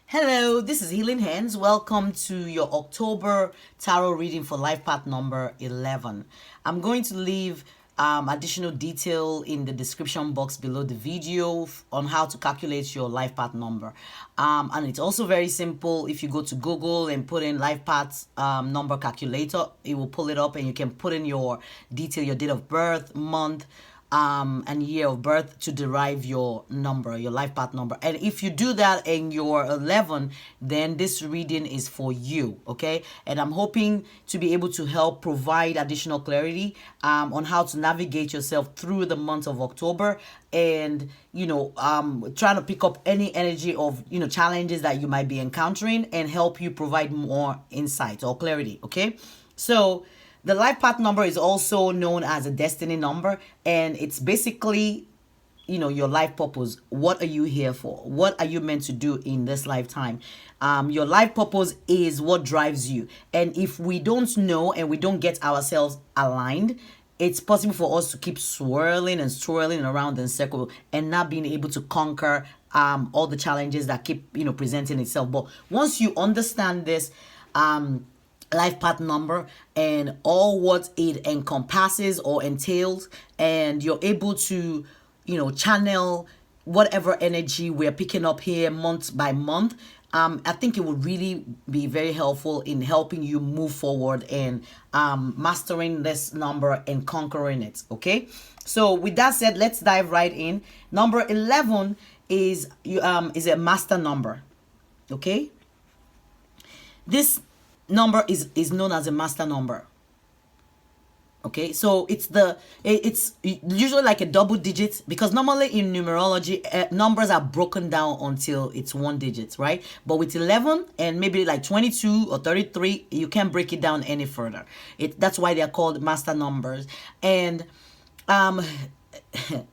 Hello, this is Healing Hands. Welcome to your October tarot reading for life path number 11. I'm going to leave additional detail in the description box below the video on how to calculate your life path number. And it's also very simple. If you go to Google and put in life path number calculator, it will pull it up and you can put in your detail, your date of birth, month, and year of birth to derive your number, your life path number. And if you do that and you're 11, then this reading is for you, okay? And I'm hoping to be able to help provide additional clarity on how to navigate yourself through the month of October, and trying to pick up any energy of challenges that you might be encountering and help you provide more insight or clarity, okay? So the life path number is also known as a destiny number, and it's basically, your life purpose. What are you here for? What are you meant to do in this lifetime? Your life purpose is what drives you. And if we don't know and we don't get ourselves aligned, it's possible for us to keep swirling and swirling around in circle and not being able to conquer all the challenges that keep, presenting itself. But once you understand this, life path number and all what it encompasses or entails, and you're able to channel whatever energy we're picking up here month by month, I think it would really be very helpful in helping you move forward and mastering this number and conquering it. Okay, so with that said, let's dive right in. Number 11 is a master number. Okay, this number is known as a master number. Okay, so it's usually like a double digit, because normally in numerology numbers are broken down until it's one digit, right? But with 11 and maybe like 22 or 33, you can't break it down any further. That's why they're called master numbers. And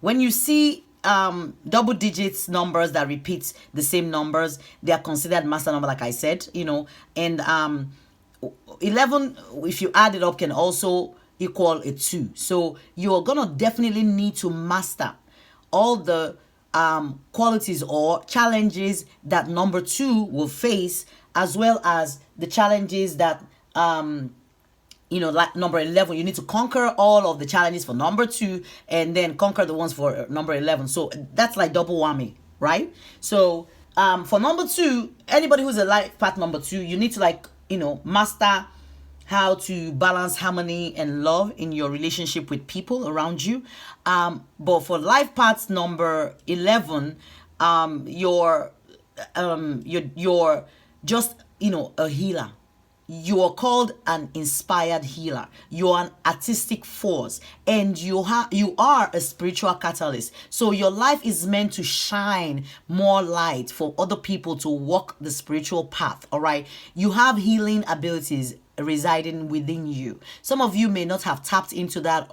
when you see double digits numbers that repeat the same numbers, they are considered master number, like I said, and 11, if you add it up, can also equal a 2. So you're gonna definitely need to master all the qualities or challenges that number 2 will face, as well as the challenges that like number 11. You need to conquer all of the challenges for number 2 and then conquer the ones for number 11. So that's like double whammy, right? So for number 2, anybody who's a life path number 2, you need to master how to balance harmony and love in your relationship with people around you. But for life path number 11, you're just a healer. You are called an inspired healer. You're an artistic force, and you are a spiritual catalyst. So your life is meant to shine more light for other people to walk the spiritual path. All right, you have healing abilities residing within you. Some of you may not have tapped into that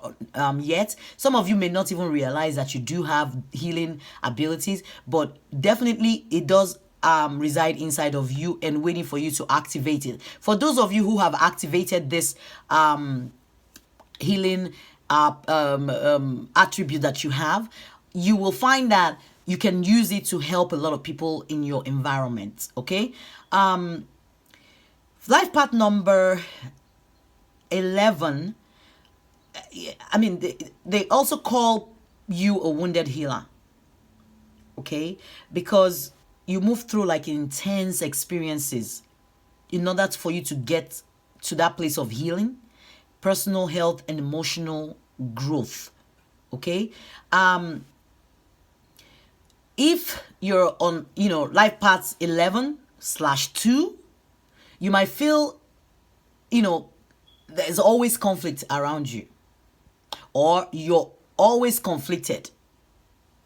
yet. Some of you may not even realize that you do have healing abilities, but definitely it does reside inside of you and waiting for you to activate it. For those of you who have activated this healing attribute that you have, you will find that you can use it to help a lot of people in your environment. Okay, life path number 11, I mean, they also call you a wounded healer. Okay, because you move through like intense experiences in order for you to get to that place of healing, personal health, and emotional growth. Okay, if you're on life path 11/2, you might feel there's always conflict around you, or you're always conflicted.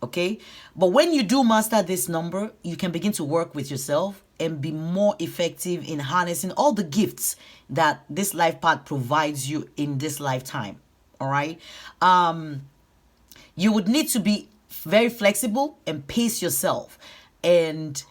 Okay, but when you do master this number, you can begin to work with yourself and be more effective in harnessing all the gifts that this life path provides you in this lifetime. All right, you would need to be very flexible and pace yourself, and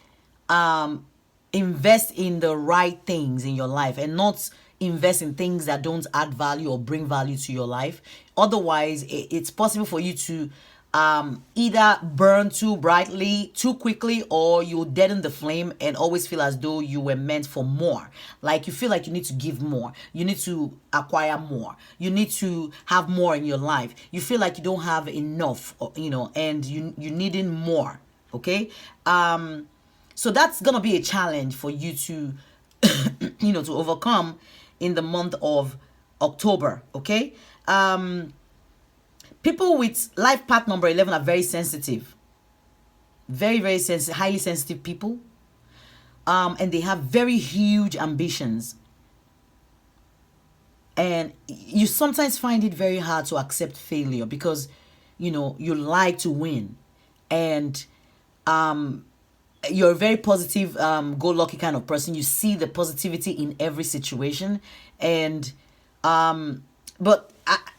invest in the right things in your life, and not invest in things that don't add value or bring value to your life. Otherwise, it's possible for you to either burn too brightly, too quickly, or you deaden the flame and always feel as though you were meant for more. Like you feel like you need to give more, you need to acquire more, you need to have more in your life. You feel like you don't have enough, and you needing more. Okay, so that's gonna be a challenge for you to, to overcome in the month of October. Okay, people with life path number 11 are very sensitive, very, very sensitive, highly sensitive people. And they have very huge ambitions. And you sometimes find it very hard to accept failure because, you like to win. And you're a very positive, go-lucky kind of person. You see the positivity in every situation. And, but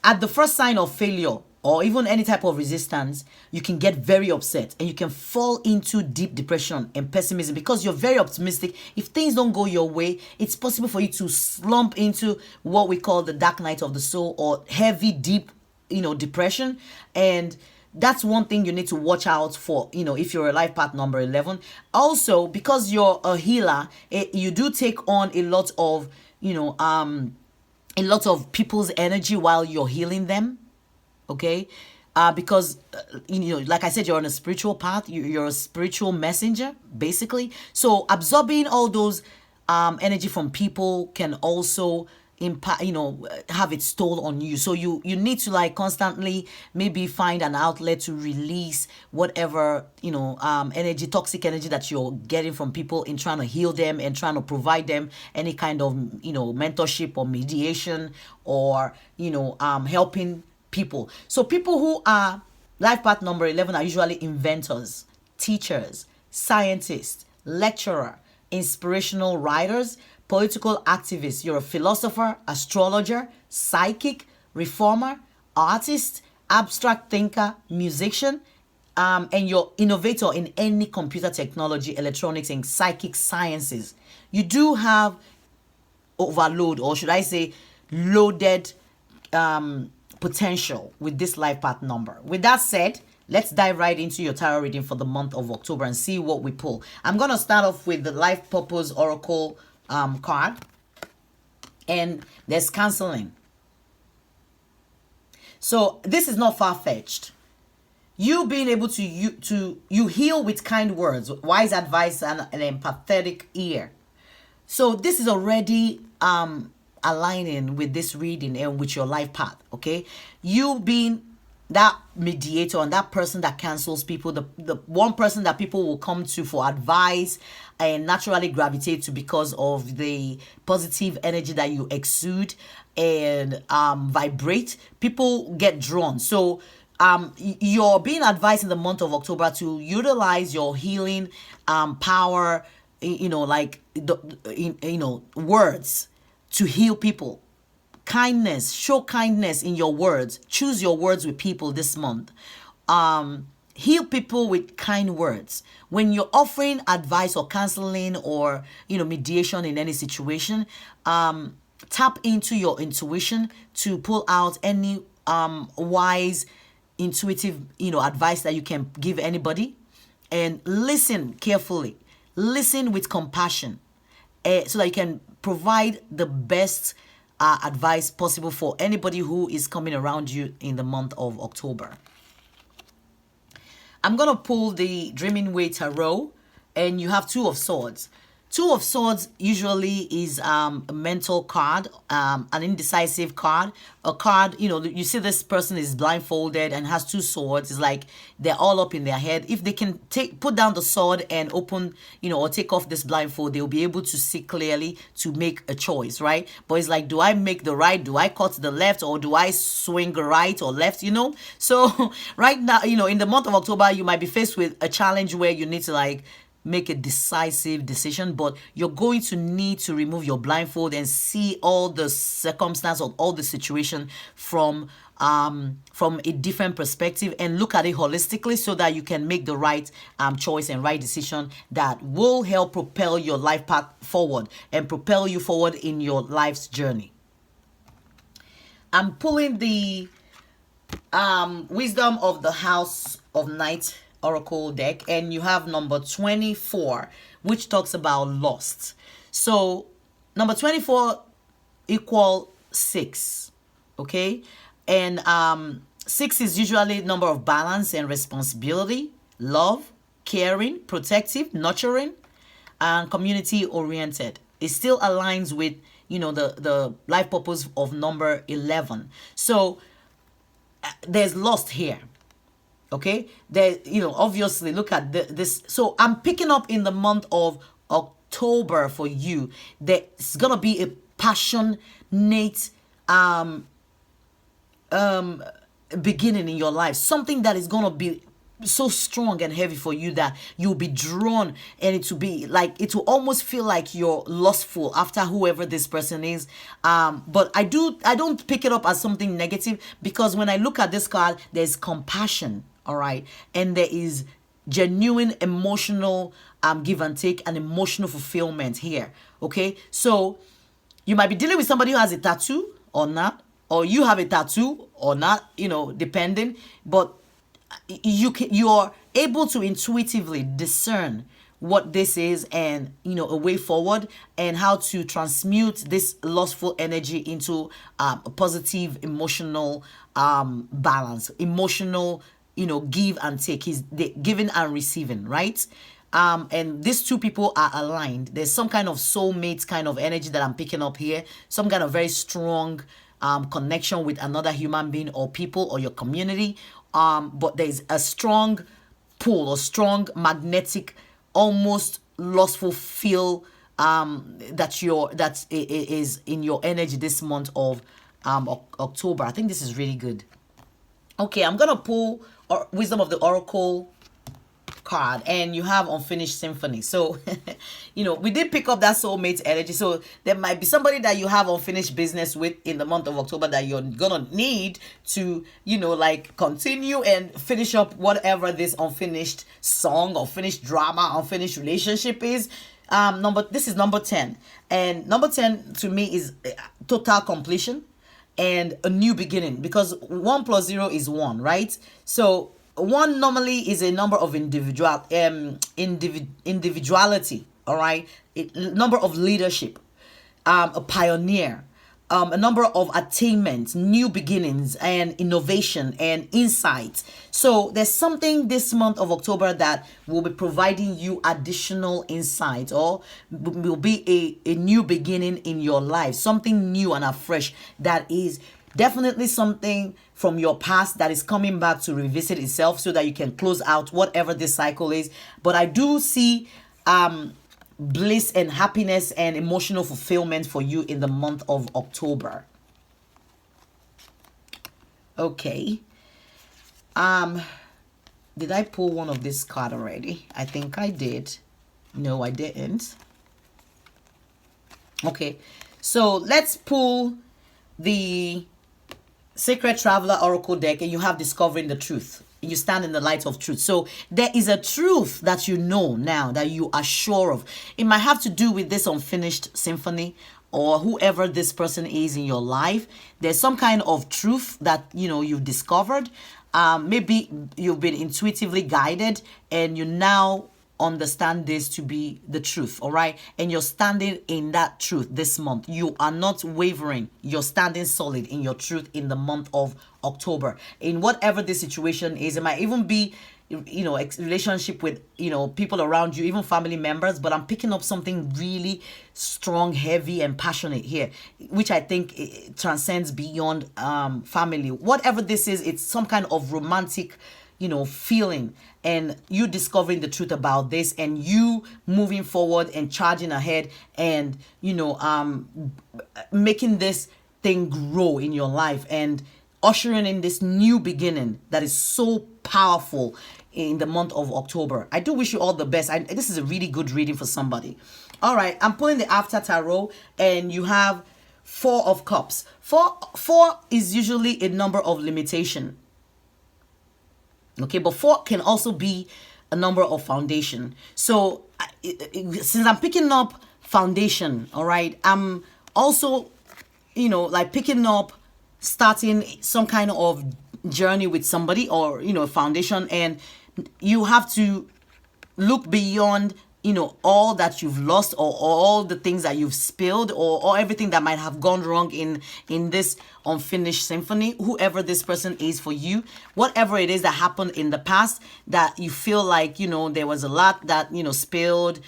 at the first sign of failure, or even any type of resistance, you can get very upset and you can fall into deep depression and pessimism because you're very optimistic. If things don't go your way, it's possible for you to slump into what we call the dark night of the soul, or heavy, deep, depression. And that's one thing you need to watch out for, if you're a life path number 11. Also, because you're a healer, you do take on a lot of, a lot of people's energy while you're healing them. Okay, because like I said, you're on a spiritual path. You're a spiritual messenger, basically. So absorbing all those energy from people can also impact, have its toll on you. So you need to like constantly maybe find an outlet to release whatever energy, toxic energy that you're getting from people, in trying to heal them and trying to provide them any kind of mentorship or mediation, or helping people. So people who are life path number 11 are usually inventors, teachers, scientists, lecturer, inspirational writers, political activists. You're a philosopher, astrologer, psychic, reformer, artist, abstract thinker, musician, and you're innovator in any computer technology, electronics, and psychic sciences. You do have overload, or should I say loaded potential with this life path number. With that said, let's dive right into your tarot reading for the month of October and see what we pull. I'm going to start off with the Life Purpose Oracle card. And there's counseling. So this is not far-fetched. You being able to you heal with kind words, wise advice, and an empathetic ear. So this is already aligning with this reading and with your life path. Okay, you being that mediator and that person that cancels people, the one person that people will come to for advice and naturally gravitate to because of the positive energy that you exude and vibrate. People get drawn. So you're being advised in the month of October to utilize your healing power, words to heal people. Kindness, show kindness in your words. Choose your words with people this month. Heal people with kind words. When you're offering advice or counseling or mediation in any situation, tap into your intuition to pull out any wise, intuitive advice that you can give anybody, and listen carefully. Listen with compassion, so that you can provide the best advice possible for anybody who is coming around you in the month of October. I'm going to pull the Dreaming Way Tarot, and you have Two of Swords. Two of Swords usually is a mental card, an indecisive card, a card, you see this person is blindfolded and has two swords. It's like they're all up in their head. If they can put down the sword and open, or take off this blindfold, they'll be able to see clearly to make a choice, right? But it's like, do I make the right? Do I cut the left? Or do I swing right or left, So right now, in the month of October, you might be faced with a challenge where you need to make a decisive decision, but you're going to need to remove your blindfold and see all the circumstance or all the situation from a different perspective, and look at it holistically so that you can make the right choice and right decision that will help propel your life path forward and propel you forward in your life's journey. I'm pulling the Wisdom of the House of Night Oracle deck, and you have number 24, which talks about lost. So number 24 equal 6, okay? And 6 is usually number of balance and responsibility, love, caring, protective, nurturing, and community oriented. It still aligns with, you know, the life purpose of number 11. So there's lost here, okay? There, you know, obviously look at this. So I'm picking up in the month of October for you, there's gonna be a passionate beginning in your life, something that is gonna be so strong and heavy for you that you'll be drawn, and it will be like, it will almost feel like you're lustful after whoever this person is. But I don't pick it up as something negative, because when I look at this card, there's compassion, all right, and there is genuine emotional give and take and emotional fulfillment here, okay? So you might be dealing with somebody who has a tattoo or not, or you have a tattoo or not, you know, depending. But you're able to intuitively discern what this is, and, you know, a way forward, and how to transmute this lustful energy into a positive emotional balance, emotional, you know, give and take. He's giving and receiving, right? And these two people are aligned. There's some kind of soulmate kind of energy that I'm picking up here, some kind of very strong connection with another human being or people or your community. But there's a strong pull or strong magnetic, almost lustful feel that is in your energy this month of October. I think this is really good. Okay, I'm gonna pull Wisdom of the Oracle card, and you have Unfinished Symphony. So you know, we did pick up that soulmate energy, so there might be somebody that you have unfinished business with in the month of October that you're gonna need to, you know, like, continue and finish up whatever this unfinished song or finished drama, unfinished relationship is. This is number 10, and number 10 to me is total completion and a new beginning, because 1 plus 0 is 1, right? So 1 normally is a number of individuality, all right? Number of leadership, a pioneer, a number of attainments, new beginnings, and innovation and insight. So there's something this month of October that will be providing you additional insight, or will be a new beginning in your life, something new and afresh that is definitely something from your past that is coming back to revisit itself, so that you can close out whatever this cycle is. But I do see bliss and happiness and emotional fulfillment for you in the month of October. Okay. Did I pull one of this card already? I think I did. No, I didn't. Okay. So let's pull the Sacred Traveler Oracle deck, and you have Discovering the Truth. You stand in the light of truth. So there is a truth that you know now, that you are sure of. It might have to do with this unfinished symphony, or whoever this person is in your life. There's some kind of truth that, you know, you've discovered. Maybe you've been intuitively guided, and you now understand this to be the truth, all right? And you're standing in that truth this month. You are not wavering. You're standing solid in your truth in the month of October. In whatever the situation is, it might even be, you know, relationship with, you know, people around you, even family members, but I'm picking up something really strong, heavy, and passionate here, which I think it transcends beyond family. Whatever this is, it's some kind of romantic, you know, feeling, and you discovering the truth about this, and you moving forward and charging ahead, and, you know, making this thing grow in your life, and ushering in this new beginning that is so powerful in the month of October. I do wish you all the best. This is a really good reading for somebody. All right, I'm pulling the After Tarot, and you have 4 of Cups. Four is usually a number of limitation. Okay, but 4 can also be a number of foundation. So since I'm picking up foundation, all right, I'm also, you know, like picking up starting some kind of journey with somebody, or a foundation, and you have to look beyond all that you've lost, or all the things that you've spilled, or everything that might have gone wrong in this unfinished symphony. Whoever this person is for you, whatever it is that happened in the past that you feel like there was a lot that spilled,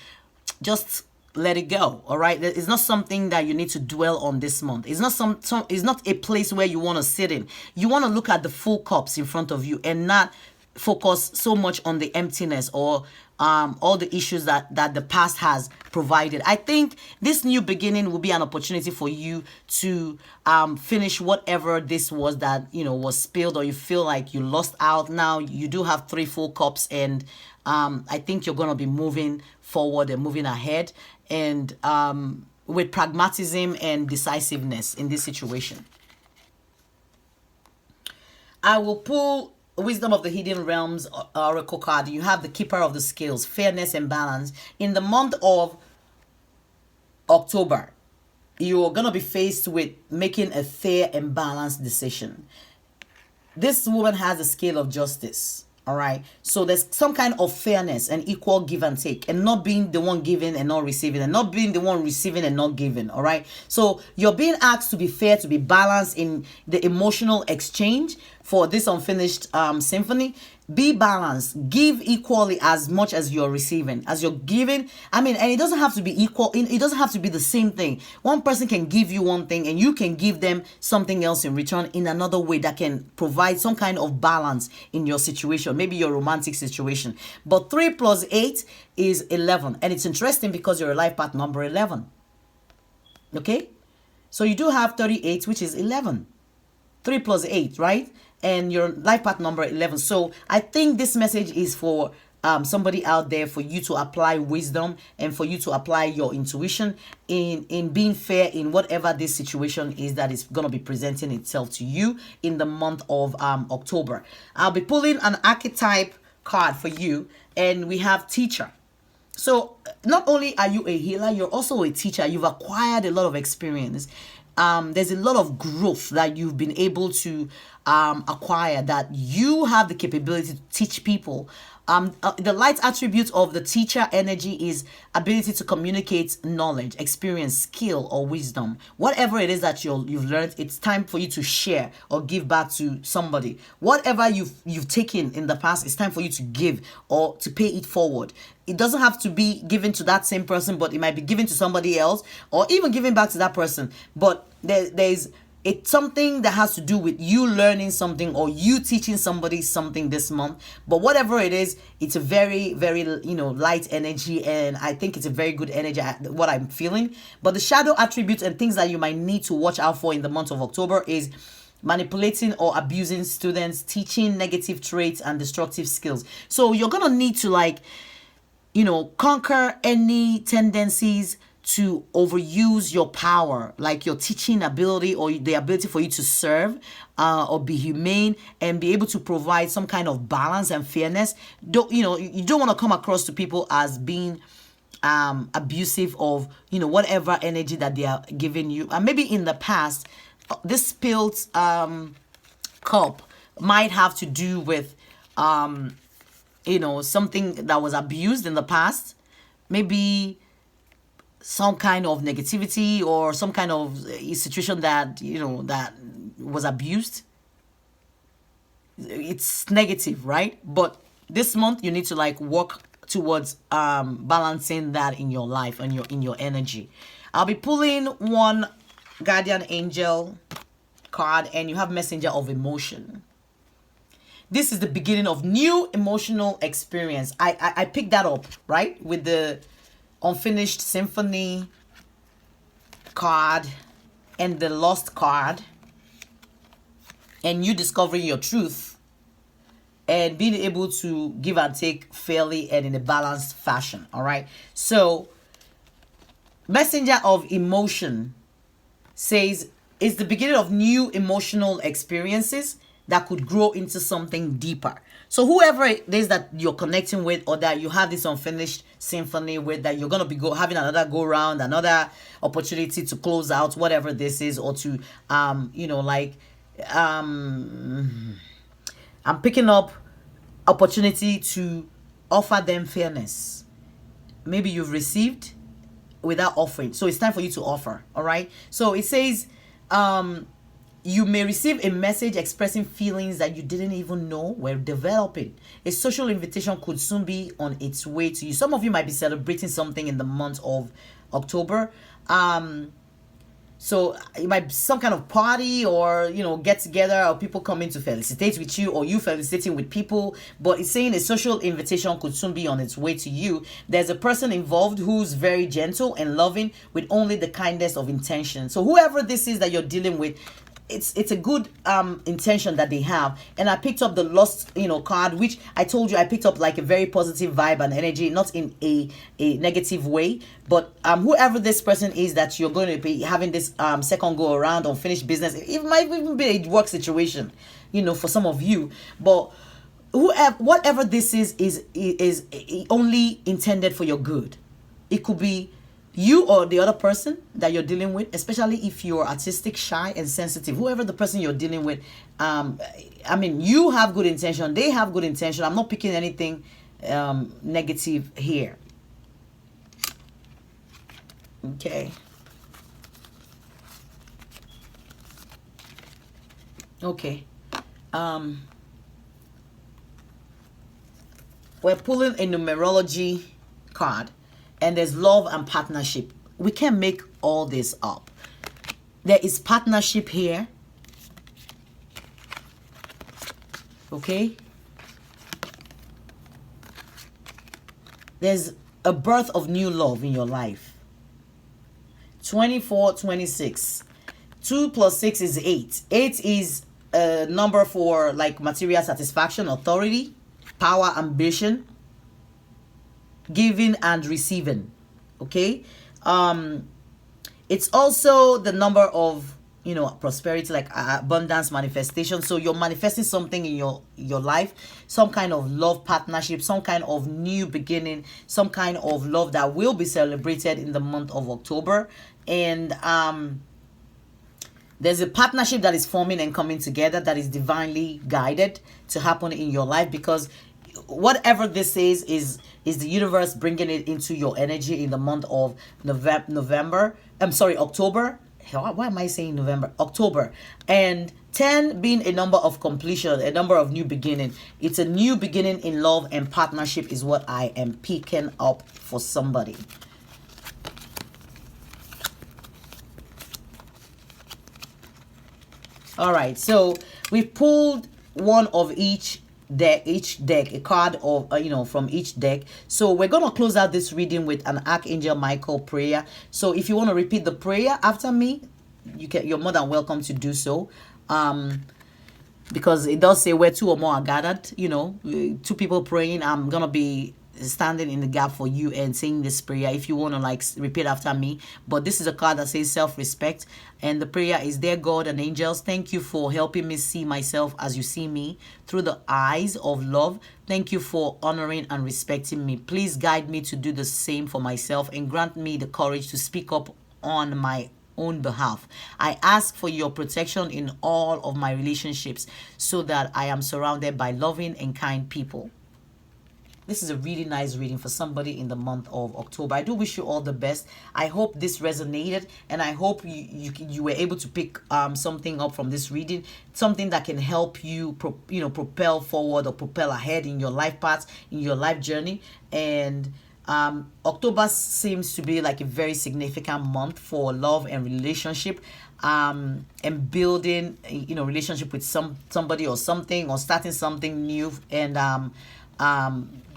just let it go. All right, it's not something that you need to dwell on this month. It's not it's not a place where you want to sit in. You want to look at the full cups in front of you, and not focus so much on the emptiness, or all the issues that the past has provided. I think this new beginning will be an opportunity for you to finish whatever this was that was spilled, or you feel like you lost out. Now you do have 3 full cups, and I think you're going to be moving forward and moving ahead, and with pragmatism and decisiveness in this situation. I will pull Wisdom of the Hidden Realms Oracle card. You have the Keeper of the Scales, fairness and balance. In the month of October, you're going to be faced with making a fair and balanced decision. This woman has a scale of justice. All right. So there's some kind of fairness and equal give and take, and not being the one giving and not receiving, and not being the one receiving and not giving. All right. So you're being asked to be fair, to be balanced in the emotional exchange for this unfinished symphony. Be balanced. Give equally as much as you're receiving. As you're giving, and it doesn't have to be equal. It doesn't have to be the same thing. One person can give you one thing, and you can give them something else in return in another way that can provide some kind of balance in your situation, maybe your romantic situation. But 3 plus 8 is 11. And it's interesting because you're a life path number 11. Okay? So you do have 38, which is 11. 3 plus 8, right? And your life path number 11. So I think this message is for somebody out there, for you to apply wisdom, and for you to apply your intuition in being fair in whatever this situation is that is going to be presenting itself to you in the month of October. I'll be pulling an archetype card for you, and we have teacher. So not only are you a healer, you're also a teacher. You've acquired a lot of experience. There's a lot of growth that you've been able to acquire, that you have the capability to teach people. The light attribute of the teacher energy is ability to communicate knowledge, experience, skill, or wisdom. Whatever it is that you've learned, it's time for you to share or give back to somebody. Whatever you've taken in the past, it's time for you to give or to pay it forward. It doesn't have to be given to that same person, but it might be given to somebody else, or even given back to that person. But it's something that has to do with you learning something, or you teaching somebody something this month. But whatever it is, it's a very, very, light energy. And I think it's a very good energy, what I'm feeling. But the shadow attributes and things that you might need to watch out for in the month of October is manipulating or abusing students, teaching negative traits and destructive skills. So you're going to need to conquer any tendencies to overuse your power, like your teaching ability, or the ability for you to serve or be humane and be able to provide some kind of balance and fairness. You don't want to come across to people as being abusive of whatever energy that they are giving you. And maybe in the past, this spilled cup might have to do with something that was abused in the past, maybe some kind of negativity or some kind of situation that that was abused. It's negative, right? But this month you need to work towards balancing that in your life and in your energy. I'll be pulling one guardian angel card, and you have messenger of emotion. This is the beginning of new emotional experience. I picked that up, right, with the unfinished symphony card and the lost card, and you discovering your truth and being able to give and take fairly and in a balanced fashion. All right. So messenger of emotion says it's the beginning of new emotional experiences that could grow into something deeper. So whoever it is that you're connecting with, or that you have this unfinished symphony with, that you're going to be having another go round, another opportunity to close out whatever this is, or to I'm picking up opportunity to offer them fairness. Maybe you've received without offering, so it's time for you to offer. All right, so it says you may receive a message expressing feelings that you didn't even know were developing. A social invitation could soon be on its way to you. Some of you might be celebrating something in the month of October. So it might be some kind of party, or get together, or people coming to felicitate with you, or you felicitating with people. But it's saying a social invitation could soon be on its way to you. There's a person involved who's very gentle and loving with only the kindest of intention. So whoever this is that you're dealing with, it's a good intention that they have. And I picked up the lost card, which I told you I picked up like a very positive vibe and energy, not in a negative way. But whoever this person is that you're going to be having this second go around unfinished business, it might even be a work situation, for some of you. But whatever this is only intended for your good. It could be you or the other person that you're dealing with, especially if you're artistic, shy, and sensitive. Whoever the person you're dealing with, you have good intention, they have good intention. I'm not picking anything negative here. Okay. Okay. We're pulling a numerology card, and there's love and partnership. We can make all this up. There is partnership here. Okay. There's a birth of new love in your life. 24, 26. 2 plus 6 is 8. 8 is a number for like material satisfaction, authority, power, ambition, giving and receiving. Okay. It's also the number of prosperity, like abundance, manifestation. So you're manifesting something in your life, some kind of love partnership, some kind of new beginning, some kind of love that will be celebrated in the month of October. And there's a partnership that is forming and coming together that is divinely guided to happen in your life, because whatever this is the universe bringing it into your energy in the month of October. Why am I saying November? October. And 10 being a number of completion, a number of new beginning. It's a new beginning in love and partnership is what I am picking up for somebody. All right, so we pulled one of each deck, a card of from each deck. So we're gonna close out this reading with an Archangel Michael prayer. So if you want to repeat the prayer after me, you're more than welcome to do so, because it does say where two or more are gathered, two people praying. I'm gonna be standing in the gap for you and saying this prayer if you want to repeat after me. But this is a card that says self-respect, and the prayer is: dear God and angels, thank you for helping me see myself as you see me through the eyes of love. Thank you for honoring and respecting me. Please guide me to do the same for myself and grant me the courage to speak up on my own behalf. I ask for your protection in all of my relationships so that I am surrounded by loving and kind people. This is a really nice reading for somebody in the month of October. I do wish you all the best. I hope this resonated, and I hope you were able to pick something up from this reading, something that can help you propel forward or propel ahead in your life path, in your life journey. And October seems to be like a very significant month for love and relationship, and building relationship with somebody or something, or starting something new, and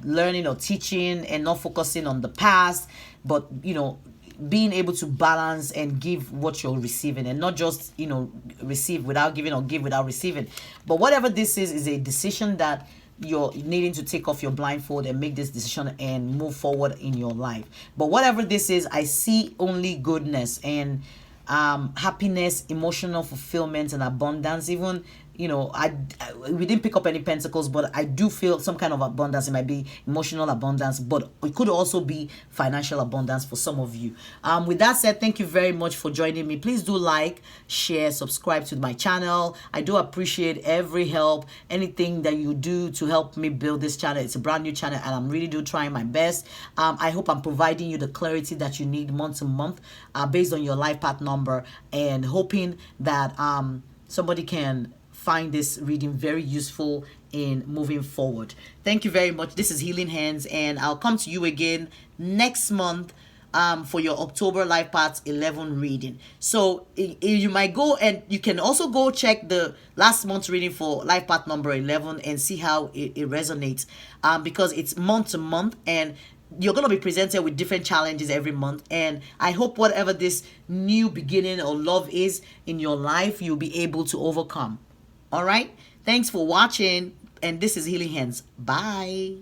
learning or teaching and not focusing on the past, but being able to balance and give what you're receiving, and not just receive without giving or give without receiving. But whatever this is a decision that you're needing to take off your blindfold and make this decision and move forward in your life. But whatever this is, I see only goodness and happiness, emotional fulfillment, and abundance. Even we didn't pick up any pentacles, but I do feel some kind of abundance. It might be emotional abundance, but it could also be financial abundance for some of you. With that said, thank you very much for joining me. Please do like, share, subscribe to my channel. I do appreciate every help, anything that you do to help me build this channel. It's a brand new channel, and I'm really do trying my best. I hope I'm providing you the clarity that you need month to month, based on your life path number, and hoping that somebody can find this reading very useful in moving forward. Thank you very much. This is Healing Hands, and I'll come to you again next month for your October Life Path 11 reading. So you might go, and you can also go check the last month's reading for Life Path number 11 and see how it resonates, because it's month to month, and you're going to be presented with different challenges every month. And I hope whatever this new beginning or love is in your life, you'll be able to overcome. All right. Thanks for watching. And this is Healing Hands. Bye.